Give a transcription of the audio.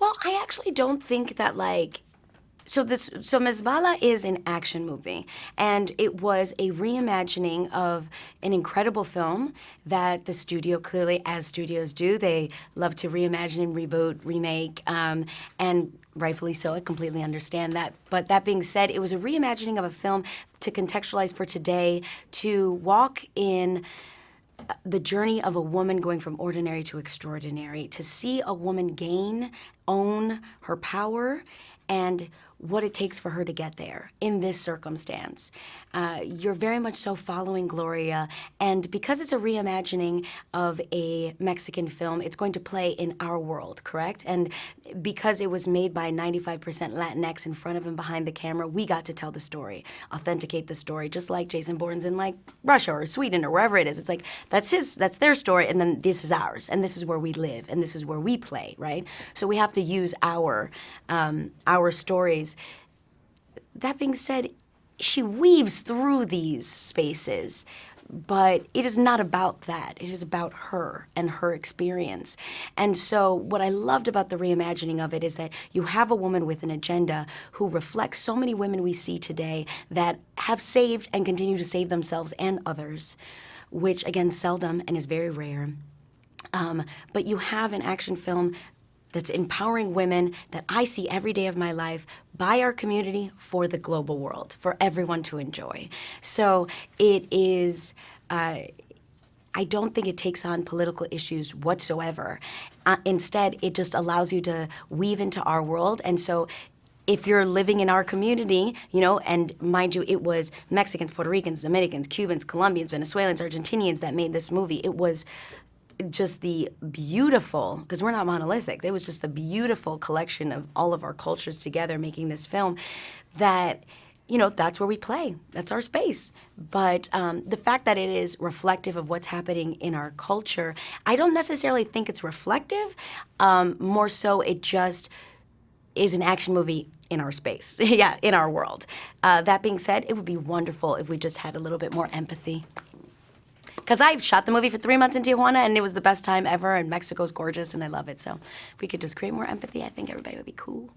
Well, I actually don't think that like so Miss Bala is an action movie, and it was a reimagining of an incredible film that the studio clearly, as studios do, they love to reimagine and reboot, remake, and rightfully so. I completely understand that. But that being said, it was a reimagining of a film to contextualize for today, to walk in the journey of a woman going from ordinary to extraordinary, to see a woman gain, own her power, and what it takes for her to get there in this circumstance. You're very much so following Gloria, and because it's a reimagining of a Mexican film, it's going to play in our world, correct? And because it was made by 95% Latinx in front of and behind the camera, we got to tell the story, authenticate the story, just like Jason Bourne's in like Russia or Sweden or wherever it is. It's like, that's their story, and then this is ours, and this is where we live, and this is where we play, right? So we have to use our stories. That being said, she weaves through these spaces, but it is not about that. It is about her and her experience. And so what I loved about the reimagining of it is that you have a woman with an agenda who reflects so many women we see today that have saved and continue to save themselves and others, which again, seldom and is very rare. But you have an action film that's empowering women that I see every day of my life by our community for the global world, for everyone to enjoy. So it is, I don't think it takes on political issues whatsoever. Instead, it just allows you to weave into our world. And so if you're living in our community, you know, and mind you, it was Mexicans, Puerto Ricans, Dominicans, Cubans, Colombians, Venezuelans, Argentinians that made this movie. It was just the beautiful, because we're not monolithic, it was just the beautiful collection of all of our cultures together making this film that, you know, that's where we play. That's our space. But the fact that it is reflective of what's happening in our culture, I don't necessarily think it's reflective. More so, it just is an action movie in our space, yeah, in our world. That being said, it would be wonderful if we just had a little bit more empathy. Because I've shot the movie for 3 months in Tijuana, and it was the best time ever, and Mexico's gorgeous, and I love it. So if we could just create more empathy, I think everybody would be cool.